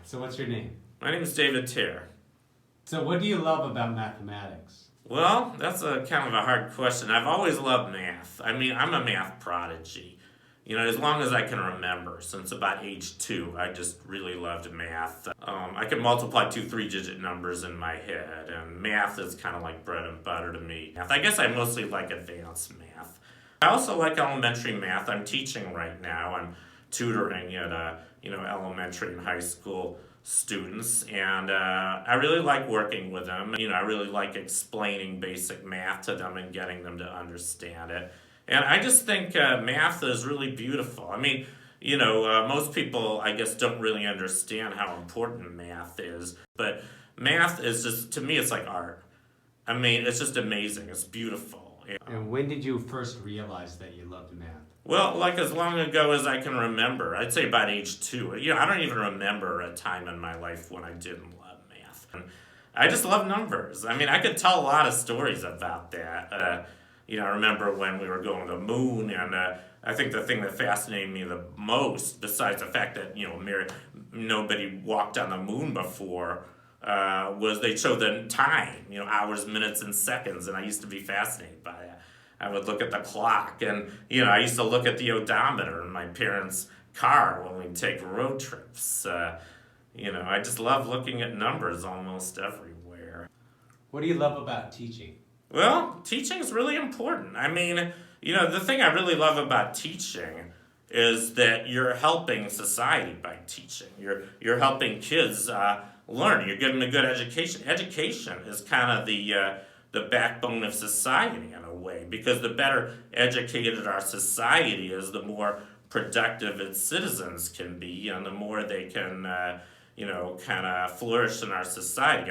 So what's your name? My name is David Terr. So what do you love about mathematics? Well, that's a kind of a hard question. I've always loved math. I mean, I'm a math prodigy. As long as I can remember, since about age 2, I just really loved math. I can multiply 2 3-digit numbers in my head, and math is kind of like bread and butter to me. I guess I mostly like advanced math. I also like elementary math. I'm teaching right now. I'm tutoring at elementary and high school students, and I really like working with them. I really like explaining basic math to them and getting them to understand it. And I just think math is really beautiful. I mean, most people, I guess, don't really understand how important math is. But math is just, to me, it's like art. I mean, it's just amazing. It's beautiful. And when did you first realize that you loved math? Well, like as long ago as I can remember. I'd say about age 2. I don't even remember a time in my life when I didn't love math. And I just love numbers. I mean, I could tell a lot of stories about that. I remember when we were going to the moon, and I think the thing that fascinated me the most, besides the fact that, nobody walked on the moon before, was they showed the time, hours, minutes, and seconds, and I used to be fascinated by that. I would look at the clock, and, I used to look at the odometer in my parents' car when we'd take road trips. I just love looking at numbers almost everywhere. What do you love about teaching? Well, teaching is really important. I mean, the thing I really love about teaching is that you're helping society by teaching. You're helping kids learn. You're giving them a good education. Education is kind of the backbone of society in a way, because the better educated our society is, the more productive its citizens can be, and the more they can, kind of flourish in our society.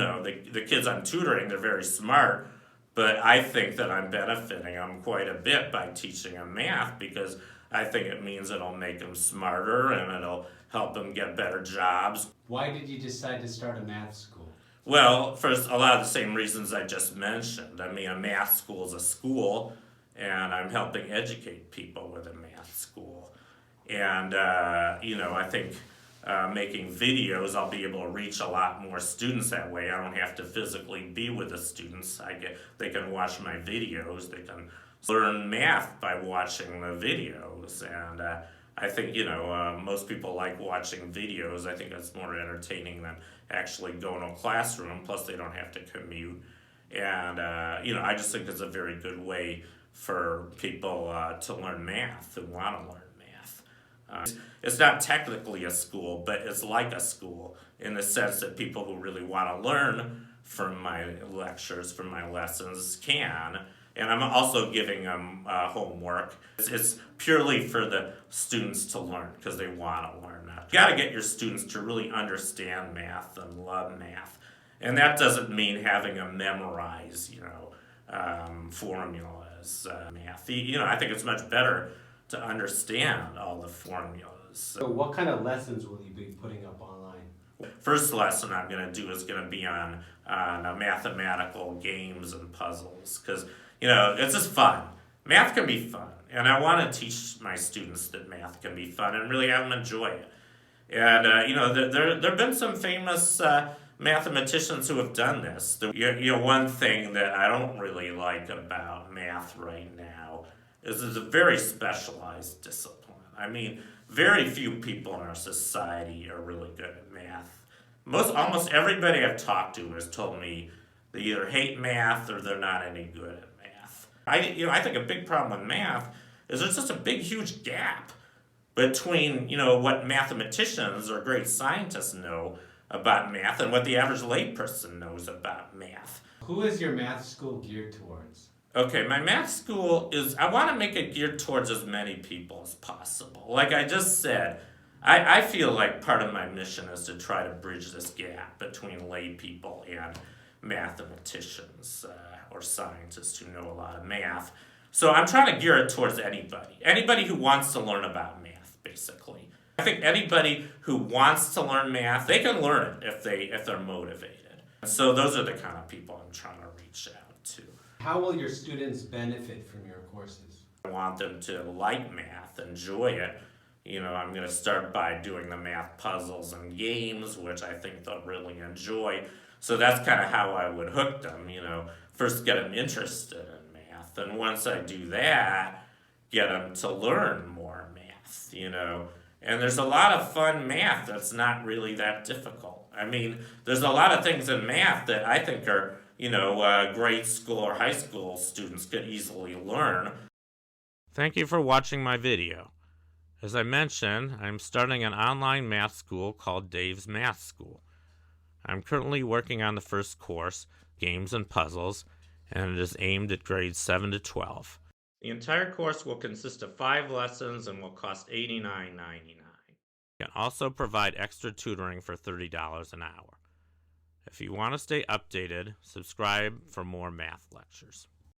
The kids I'm tutoring, they're very smart. But I think that I'm benefiting them quite a bit by teaching them math, because I think it means it'll make them smarter and it'll help them get better jobs. Why did you decide to start a math school? Well, for a lot of the same reasons I just mentioned. I mean, a math school is a school, and I'm helping educate people with a math school. And, I think making videos, I'll be able to reach a lot more students that way. I don't have to physically be with the students. They can watch my videos. They can learn math by watching the videos. And I think, most people like watching videos. I think it's more entertaining than actually going to a classroom. Plus, they don't have to commute. And, I just think it's a very good way for people to learn math, who want to learn math. It's not technically a school, but it's like a school in the sense that people who really want to learn from my lectures, from my lessons, can. And I'm also giving them homework. It's purely for the students to learn, because they want to learn that. You got to get your students to really understand math and love math. And that doesn't mean having them memorize, formulas, math. I think it's much better to understand all the formulas. So what kind of lessons will you be putting up online? First lesson I'm going to do is going to be on mathematical games and puzzles, because, it's just fun. Math can be fun, and I want to teach my students that math can be fun and really have them enjoy it. And, there have been some famous mathematicians who have done this. One thing that I don't really like about math right now is it's a very specialized discipline. I mean, very few people in our society are really good at math. Almost everybody I've talked to has told me they either hate math or they're not any good at math. I think a big problem with math is there's just a big, huge gap between, what mathematicians or great scientists know about math and what the average layperson knows about math. Who is your math school geared towards? Okay, my math school I want to make it geared towards as many people as possible. Like I just said, I feel like part of my mission is to try to bridge this gap between lay people and mathematicians or scientists who know a lot of math. So I'm trying to gear it towards anybody who wants to learn about math, basically. I think anybody who wants to learn math, they can learn it if they're motivated. So those are the kind of people I'm trying to reach out to. How will your students benefit from your courses? I want them to like math, enjoy it, I'm going to start by doing the math puzzles and games, which I think they'll really enjoy. So that's kind of how I would hook them, first get them interested in math. And once I do that, get them to learn more math, And there's a lot of fun math that's not really that difficult. I mean, there's a lot of things in math that I think are, grade school or high school students could easily learn. Thank you for watching my video. As I mentioned, I'm starting an online math school called Dave's Math School. I'm currently working on the first course, Games and Puzzles, and it is aimed at grades 7 to 12. The entire course will consist of 5 lessons and will cost $89.99. You can also provide extra tutoring for $30 an hour. If you want to stay updated, subscribe for more math lectures.